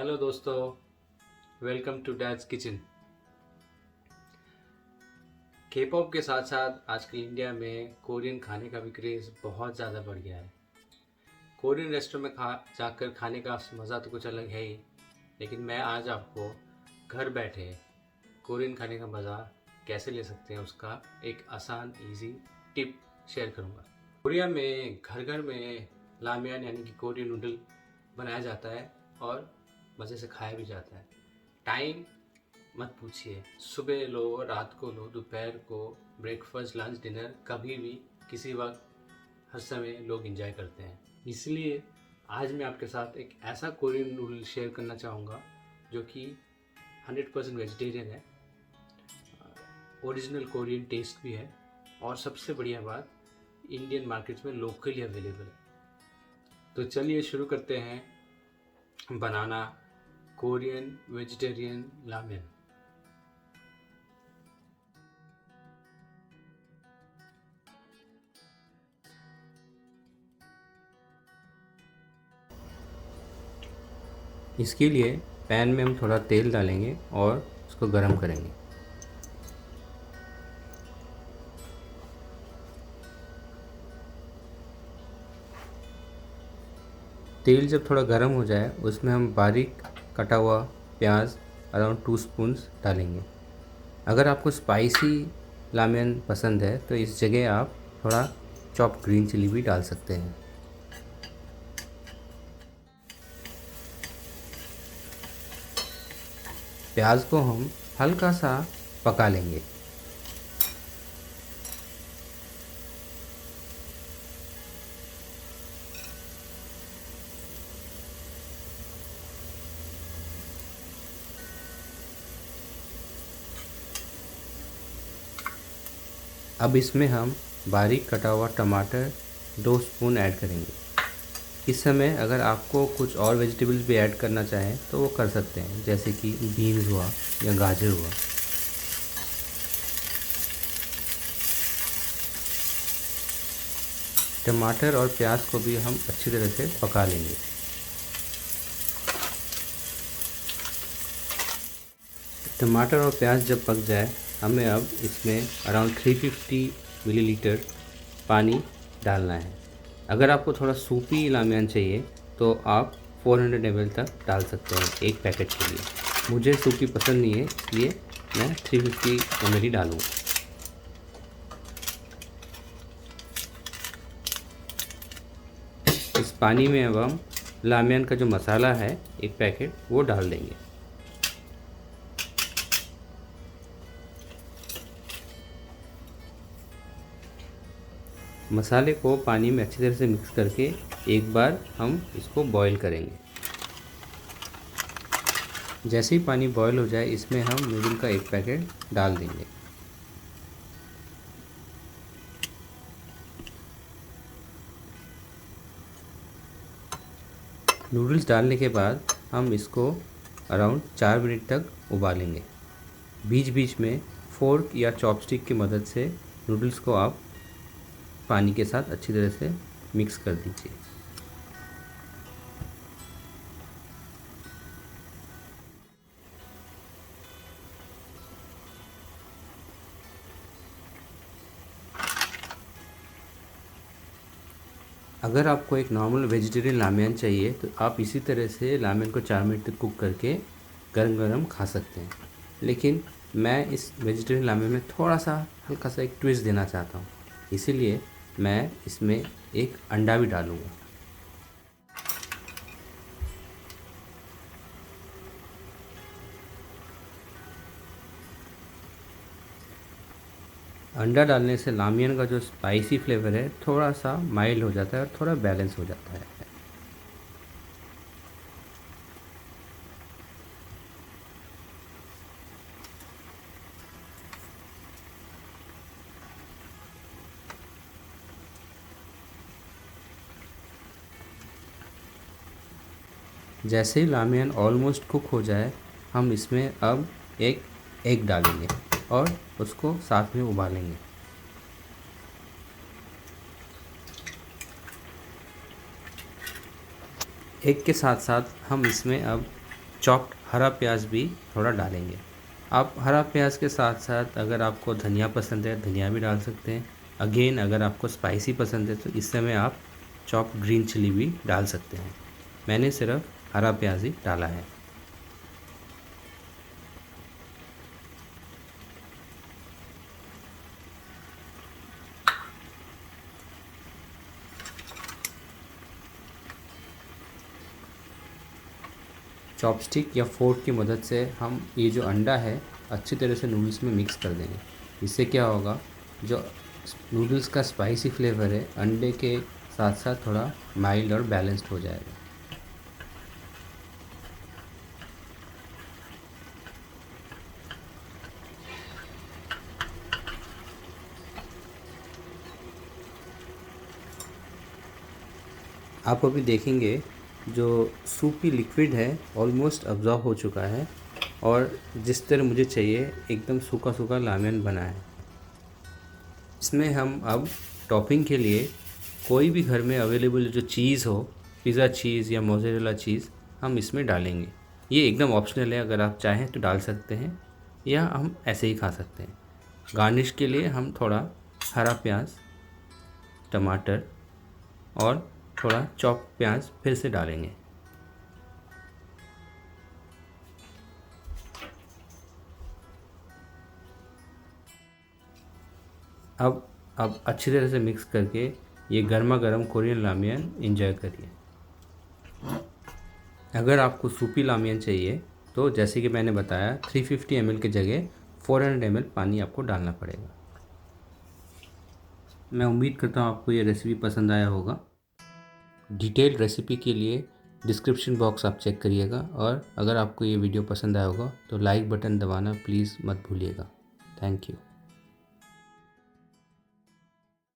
Hello दोस्तों, welcome to dads kitchen. के pop के साथ साथ आजकल इंडिया में कोरियन खाने का भी क्रेज़ बहुत ज़्यादा बढ़ गया है। कोरियन रेस्टोरेंट में जाकर खाने का मज़ा तो कुछ अलग है ही, लेकिन मैं आज आपको घर बैठे कोरियन खाने का मज़ा कैसे ले सकते हैं उसका एक आसान इजी टिप शेयर करूँगा। कोरिया में घर घर में लामियन यानी कि कोरियन नूडल बनाया जाता है और मज़े से खाया भी जाता है। टाइम मत पूछिए, सुबह लो, रात को लो, दोपहर को, ब्रेकफास्ट, लंच, डिनर, कभी भी किसी वक्त हर समय लोग एंजॉय करते हैं। इसलिए आज मैं आपके साथ एक ऐसा कोरियन नूडल शेयर करना चाहूँगा जो कि 100% वेजिटेरियन है, ओरिजिनल कोरियन टेस्ट भी है और सबसे बढ़िया बात इंडियन मार्केट्स में लोकली अवेलेबल है। तो चलिए शुरू करते हैं बनाना कोरियन वेजिटेरियन लामेन। इसके लिए पैन में हम थोड़ा तेल डालेंगे और उसको गरम करेंगे। तेल जब थोड़ा गरम हो जाए उसमें हम बारीक कटा हुआ प्याज अराउंड 2 स्पून्स डालेंगे। अगर आपको स्पाइसी लामेन पसंद है तो इस जगह आप थोड़ा चॉप्ड ग्रीन चिली भी डाल सकते हैं। प्याज को हम हल्का सा पका लेंगे। अब इसमें हम बारीक कटा हुआ टमाटर 2 स्पून ऐड करेंगे। इस समय अगर आपको कुछ और वेजिटेबल्स भी ऐड करना चाहें तो वो कर सकते हैं, जैसे कि बीन्स हुआ या गाजर हुआ। टमाटर और प्याज को भी हम अच्छी तरह से पका लेंगे। टमाटर और प्याज जब पक जाए हमें अब इसमें अराउंड 350 मिलीलीटर पानी डालना है। अगर आपको थोड़ा सूपी लामियान चाहिए तो आप 400 ml तक डाल सकते हैं एक पैकेट के लिए। मुझे सूपी पसंद नहीं है इसलिए मैं 350 ml ही डालूँगा। इस पानी में अब हम लामियान का जो मसाला है एक पैकेट वो डाल देंगे। मसाले को पानी में अच्छी तरह से मिक्स करके एक बार हम इसको बॉईल करेंगे। जैसे ही पानी बॉईल हो जाए इसमें हम नूडल का एक पैकेट डाल देंगे। नूडल्स डालने के बाद हम इसको अराउंड 4 मिनट तक उबालेंगे। बीच बीच में फोर्क या चॉपस्टिक की मदद से नूडल्स को आप पानी के साथ अच्छी तरह से मिक्स कर दीजिए। अगर आपको एक नॉर्मल वेजिटेरियन लामेन चाहिए तो आप इसी तरह से लामेन को 4 मिनट तक कुक करके गरम गरम खा सकते हैं, लेकिन मैं इस वेजिटेरियन लामेन में थोड़ा सा हल्का सा एक ट्विस्ट देना चाहता हूँ, इसीलिए मैं इसमें एक अंडा भी डालूँगा। अंडा डालने से लामियन का जो स्पाइसी फ्लेवर है थोड़ा सा माइल्ड हो जाता है और थोड़ा बैलेंस हो जाता है। जैसे ही लामियन ऑलमोस्ट कुक हो जाए हम इसमें अब एक एग डालेंगे और उसको साथ में उबालेंगे। एग के साथ साथ हम इसमें अब चॉप्ड हरा प्याज भी थोड़ा डालेंगे। आप हरा प्याज के साथ साथ अगर आपको धनिया पसंद है धनिया भी डाल सकते हैं। अगेन अगर आपको स्पाइसी पसंद है तो इस समय आप चॉप्ड ग्रीन चिली भी डाल सकते हैं। मैंने सिर्फ हरा प्याज ही डाला है। चॉपस्टिक या फोर्क की मदद से हम ये जो अंडा है अच्छी तरह से नूडल्स में मिक्स कर देंगे। इससे क्या होगा, जो नूडल्स का स्पाइसी फ्लेवर है अंडे के साथ साथ थोड़ा माइल्ड और बैलेंस्ड हो जाएगा। आप अभी देखेंगे जो सूपी लिक्विड है ऑलमोस्ट अब्जॉर्ब हो चुका है और जिस तरह मुझे चाहिए एकदम सूखा सूखा रामेन बना है। इसमें हम अब टॉपिंग के लिए कोई भी घर में अवेलेबल जो चीज़ हो, पिज़्ज़ा चीज़ या मोज़रेला चीज़, हम इसमें डालेंगे। ये एकदम ऑप्शनल है, अगर आप चाहें तो डाल सकते हैं या हम ऐसे ही खा सकते हैं। गार्निश के लिए हम थोड़ा हरा प्याज, टमाटर और थोड़ा चॉप प्याज फिर से डालेंगे। अब अच्छी तरह से मिक्स करके ये गर्मा गर्म कोरियन रामेन एंजॉय करिए। अगर आपको सूपी रामेन चाहिए तो जैसे कि मैंने बताया 350 ml की जगह 400 ml पानी आपको डालना पड़ेगा। मैं उम्मीद करता हूँ आपको ये रेसिपी पसंद आया होगा। डिटेल रेसिपी के लिए डिस्क्रिप्शन बॉक्स आप चेक करिएगा और अगर आपको ये वीडियो पसंद आया होगा तो लाइक बटन दबाना प्लीज़ मत भूलिएगा। Thank you.